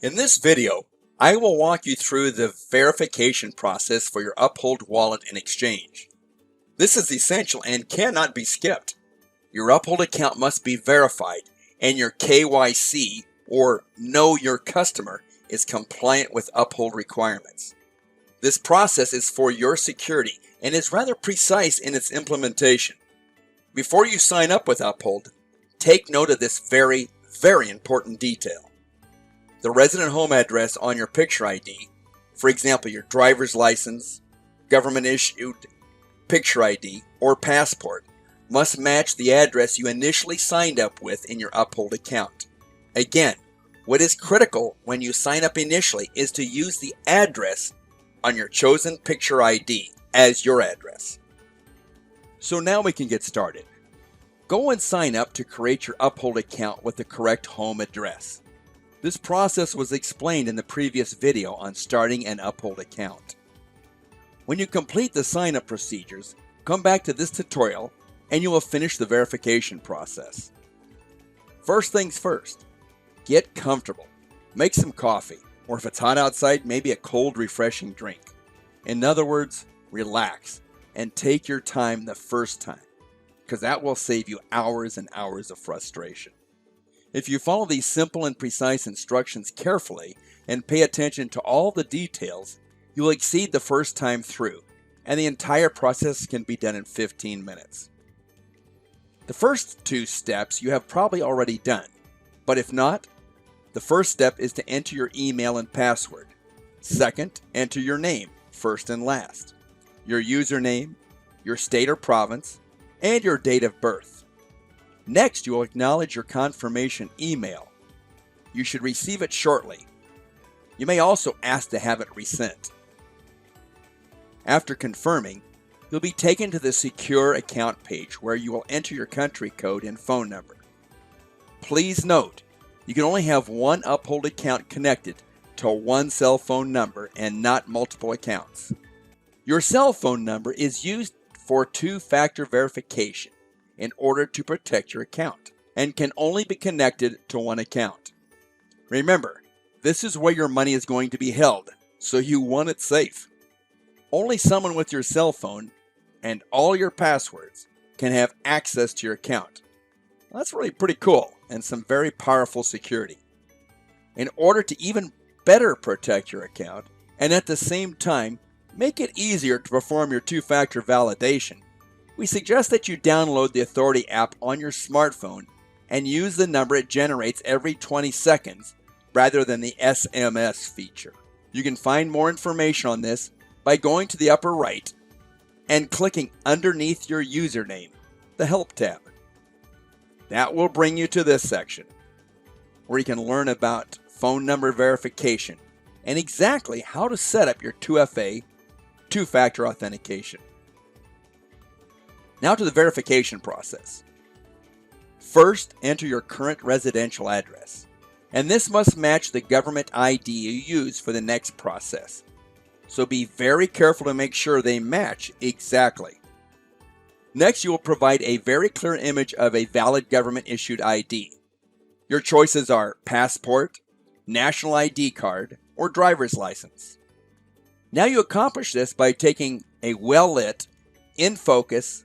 In this video, I will walk you through the verification process for your Uphold wallet and exchange. This is essential and cannot be skipped. Your Uphold account must be verified and your KYC, or Know Your Customer, is compliant with Uphold requirements. This process is for your security and is rather precise in its implementation. Before you sign up with Uphold, take note of this very, very important detail. The resident home address on your picture ID, for example your driver's license, government issued picture ID, or passport, must match the address you initially signed up with in your Uphold account. Again, what is critical when you sign up initially is to use the address on your chosen picture ID as your address. So now we can get started. Go and sign up to create your Uphold account with the correct home address. This process was explained in the previous video on starting an Uphold account. When you complete the sign-up procedures, come back to this tutorial and you will finish the verification process. First things first, get comfortable. Make some coffee, or if it's hot outside, maybe a cold, refreshing drink. In other words, relax and take your time the first time, because that will save you hours and hours of frustration. If you follow these simple and precise instructions carefully and pay attention to all the details, you will exceed the first time through, and the entire process can be done in 15 minutes. The first two steps you have probably already done, but if not, the first step is to enter your email and password. Second, enter your name, first and last, your username, your state or province, and your date of birth. Next, you will acknowledge your confirmation email. You should receive it shortly. You may also ask to have it resent. After confirming, you'll be taken to the Secure Account page where you will enter your country code and phone number. Please note, you can only have one Uphold account connected to one cell phone number and not multiple accounts. Your cell phone number is used for two-factor verification in order to protect your account, and can only be connected to one account. Remember, this is where your money is going to be held, so you want it safe. Only someone with your cell phone and all your passwords can have access to your account. That's really pretty cool and some very powerful security. In order to even better protect your account, and at the same time make it easier to perform your two-factor validation, we suggest that you download the Authority app on your smartphone and use the number it generates every 20 seconds rather than the SMS feature. You can find more information on this by going to the upper right and clicking underneath your username, the Help tab. That will bring you to this section where you can learn about phone number verification and exactly how to set up your 2FA, two-factor authentication. Now to the verification process. First, enter your current residential address, and this must match the government ID you use for the next process. So be very careful to make sure they match exactly. Next, you will provide a very clear image of a valid government-issued ID. Your choices are passport, national ID card, or driver's license. Now you accomplish this by taking a well-lit, in-focus,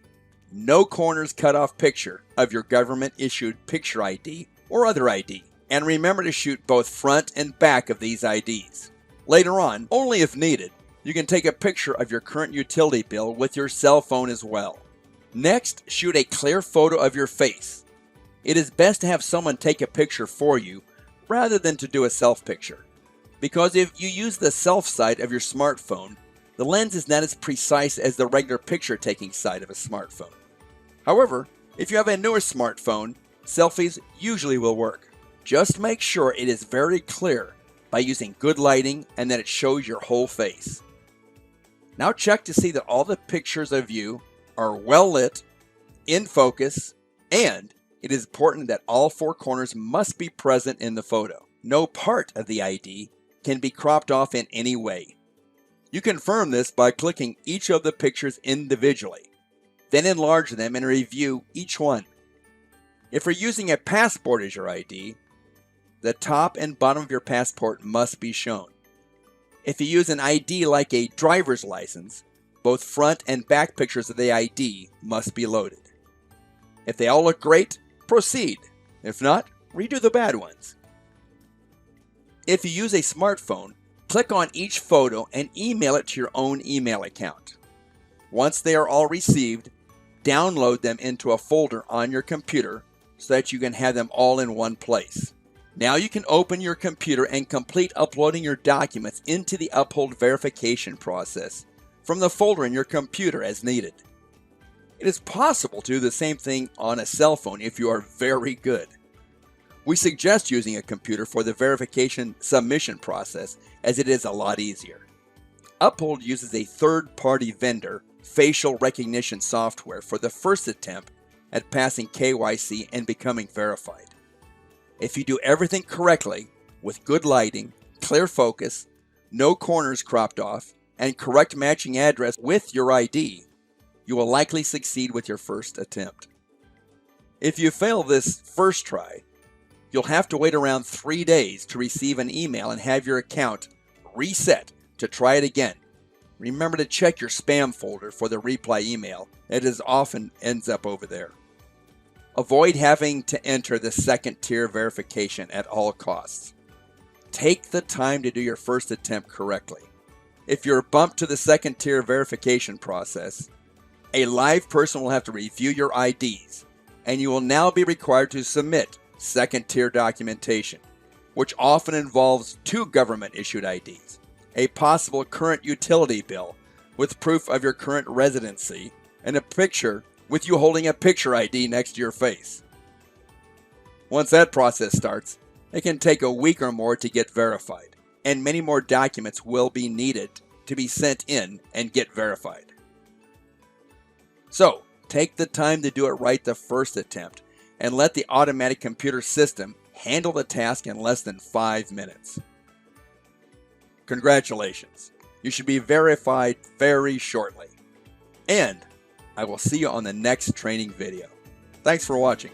no corners cut off picture of your government issued picture ID or other ID. And remember to shoot both front and back of these IDs. Later on, only if needed, you can take a picture of your current utility bill with your cell phone as well. Next, shoot a clear photo of your face. It is best to have someone take a picture for you rather than to do a self picture, because if you use the self side of your smartphone, the lens is not as precise as the regular picture taking side of a smartphone. However, if you have a newer smartphone, selfies usually will work. Just make sure it is very clear by using good lighting and that it shows your whole face. Now check to see that all the pictures of you are well lit, in focus, and it is important that all four corners must be present in the photo. No part of the ID can be cropped off in any way. You confirm this by clicking each of the pictures individually, then enlarge them and review each one. If you're using a passport as your ID, the top and bottom of your passport must be shown. If you use an ID like a driver's license, both front and back pictures of the ID must be loaded. If they all look great, proceed. If not, redo the bad ones. If you use a smartphone, click on each photo and email it to your own email account. Once they are all received, download them into a folder on your computer so that you can have them all in one place. Now you can open your computer and complete uploading your documents into the Uphold verification process from the folder in your computer as needed. It is possible to do the same thing on a cell phone if you are very good. We suggest using a computer for the verification submission process as it is a lot easier. Uphold uses a third-party vendor facial recognition software for the first attempt at passing KYC and becoming verified. If you do everything correctly, with good lighting, clear focus, no corners cropped off, and correct matching address with your ID, you will likely succeed with your first attempt. If you fail this first try, you'll have to wait around 3 days to receive an email and have your account reset to try it again. Remember to check your spam folder for the reply email. It often ends up over there. Avoid having to enter the second tier verification at all costs. Take the time to do your first attempt correctly. If you're bumped to the second tier verification process, a live person will have to review your IDs, and you will now be required to submit second tier documentation, which often involves 2 government issued IDs, a possible current utility bill with proof of your current residency, and a picture with you holding a picture ID next to your face. Once that process starts, it can take a week or more to get verified, and many more documents will be needed to be sent in and get verified. So, take the time to do it right the first attempt, and let the automatic computer system handle the task in less than 5 minutes. Congratulations! You should be verified very shortly. And I will see you on the next training video. Thanks for watching.